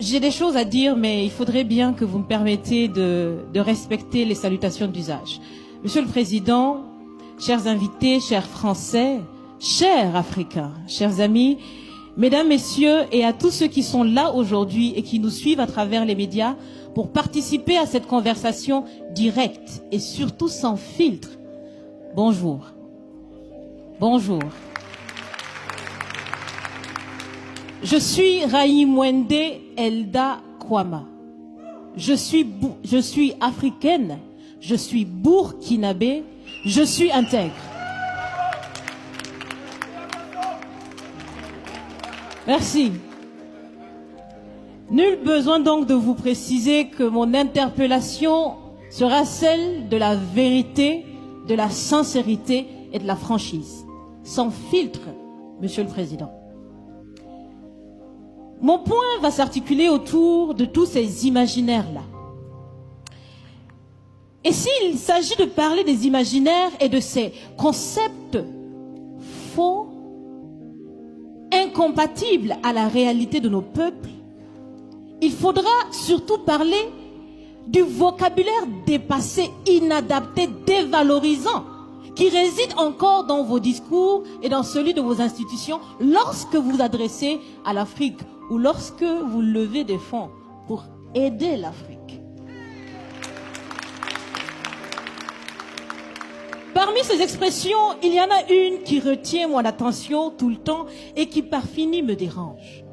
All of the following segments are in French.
J'ai des choses à dire, mais il faudrait bien que vous me permettiez de respecter les salutations d'usage. Monsieur le Président, chers invités, chers Français, chers Africains, chers amis, Mesdames, Messieurs, et à tous ceux qui sont là aujourd'hui et qui nous suivent à travers les médias pour participer à cette conversation directe et surtout sans filtre. Bonjour. Bonjour. Je suis Raïmwende Elda Kwama. Je suis africaine, je suis burkinabé, je suis intègre. Merci. Nul besoin donc de vous préciser que mon interpellation sera celle de la vérité, de la sincérité et de la franchise. Sans filtre, Monsieur le Président. Mon point va s'articuler autour de tous ces imaginaires-là. Et s'il s'agit de parler des imaginaires et de ces concepts faux, incompatibles à la réalité de nos peuples, il faudra surtout parler du vocabulaire dépassé, inadapté, dévalorisant, qui réside encore dans vos discours et dans celui de vos institutions lorsque vous vous adressez à l'Afrique ou lorsque vous levez des fonds pour aider l'Afrique. Parmi ces expressions, il y en a une qui retient mon attention tout le temps et qui par fini me dérange.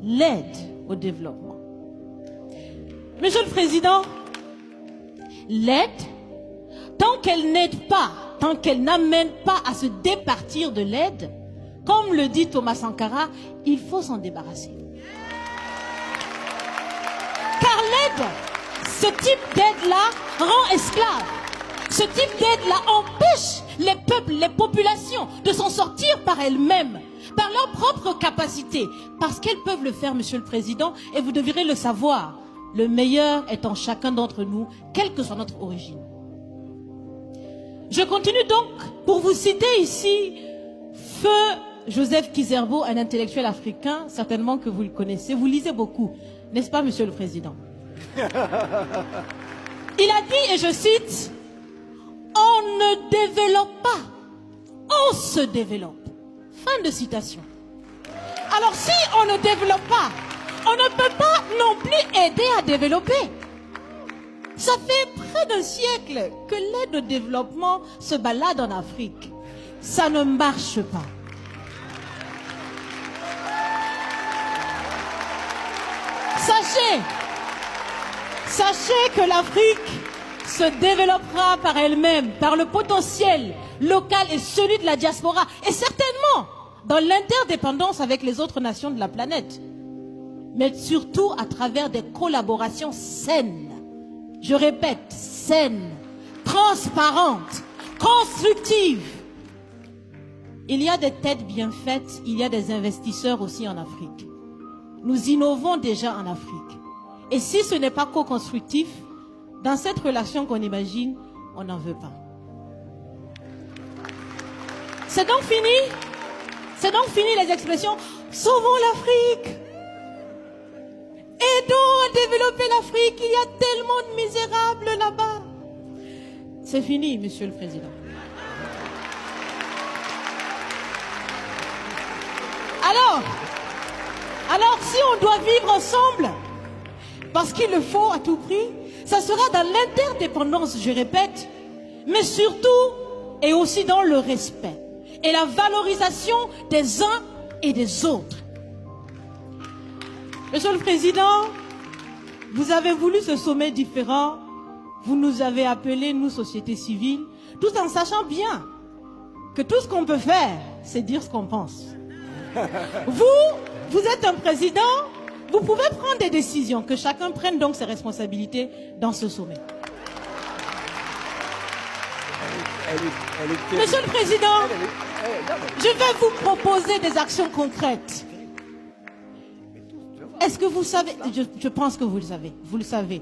L'aide au développement. Monsieur le Président, l'aide, tant qu'elle n'aide pas, tant qu'elle n'amène pas à se départir de l'aide, comme le dit Thomas Sankara, il faut s'en débarrasser. Car l'aide, ce type d'aide-là rend esclave. Ce type d'aide-là empêche les peuples, les populations de s'en sortir par elles-mêmes, par leur propre capacité. Parce qu'elles peuvent le faire, Monsieur le Président, et vous devrez le savoir. Le meilleur est en chacun d'entre nous, quelle que soit notre origine. Je continue donc pour vous citer ici Feu Joseph Kizerbo, un intellectuel africain, certainement que vous le connaissez. Vous lisez beaucoup, n'est-ce pas, Monsieur le Président? Il a dit, et je cite, « On ne développe pas, on se développe. » Fin de citation. Alors si on ne développe pas, on ne peut pas non plus aider à développer. Ça fait près d'un siècle que l'aide au développement se balade en Afrique. Ça ne marche pas. Sachez que l'Afrique se développera par elle-même, par le potentiel local et celui de la diaspora, et certainement dans l'interdépendance avec les autres nations de la planète, mais surtout à travers des collaborations saines. Je répète, saines, transparentes, constructives. Il y a des têtes bien faites, il y a des investisseurs aussi en Afrique. Nous innovons déjà en Afrique. Et si ce n'est pas co-constructif, dans cette relation qu'on imagine, on n'en veut pas. C'est donc fini. C'est donc fini les expressions « Sauvons l'Afrique ». Aidons à développer l'Afrique, il y a tellement de misérables là-bas. C'est fini, Monsieur le Président. Alors si on doit vivre ensemble, parce qu'il le faut à tout prix, ça sera dans l'interdépendance, je répète, mais surtout et aussi dans le respect et la valorisation des uns et des autres. Monsieur le Président, vous avez voulu ce sommet différent, vous nous avez appelés, nous, société civile, tout en sachant bien que tout ce qu'on peut faire, c'est dire ce qu'on pense. Vous êtes un président, vous pouvez prendre des décisions, que chacun prenne donc ses responsabilités dans ce sommet. Monsieur le Président, je vais vous proposer des actions concrètes. Est-ce que vous savez, je pense que vous le savez,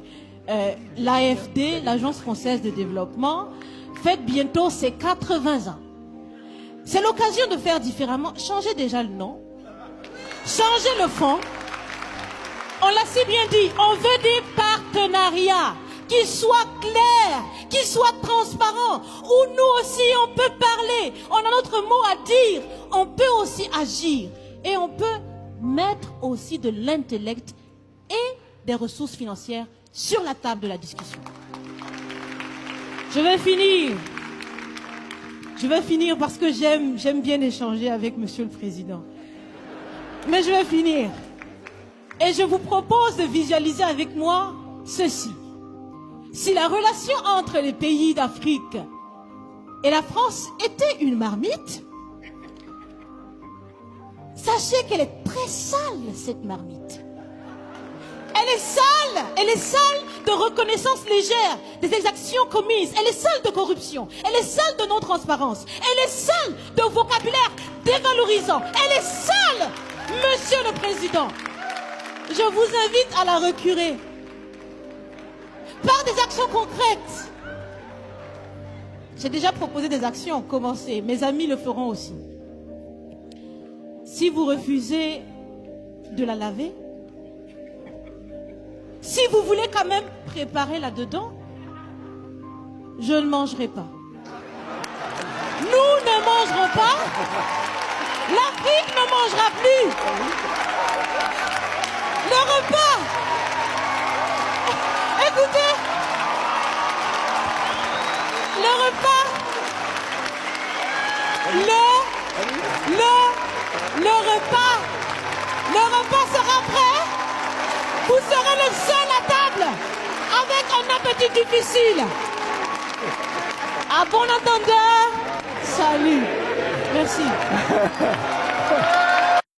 l'AFD, l'Agence française de développement, fête bientôt ses 80 ans. C'est l'occasion de faire différemment. Changez déjà le nom, changez le fond. On l'a si bien dit, on veut des partenariats qui soient clairs, qui soient transparents, où nous aussi on peut parler, on a notre mot à dire, on peut aussi agir et on peut mettre aussi de l'intellect et des ressources financières sur la table de la discussion. Je vais finir parce que j'aime bien échanger avec Monsieur le Président. Mais je vais finir. Et je vous propose de visualiser avec moi ceci. Si la relation entre les pays d'Afrique et la France était une marmite, sachez qu'elle est très sale, cette marmite. Elle est sale de reconnaissance légère des exactions commises. Elle est sale de corruption. Elle est sale de non-transparence. Elle est sale de vocabulaire dévalorisant. Elle est sale, Monsieur le Président. Je vous invite à la recurer par des actions concrètes. J'ai déjà proposé des actions, commencez. Mes amis le feront aussi. Si vous refusez de la laver, si vous voulez quand même préparer là-dedans, je ne mangerai pas. Nous ne mangerons pas. L'Afrique ne mangera plus. Le repas. Écoutez. Le repas. Le repas sera prêt. Vous serez le seul à table avec un appétit difficile. À bon entendeur, salut. Merci.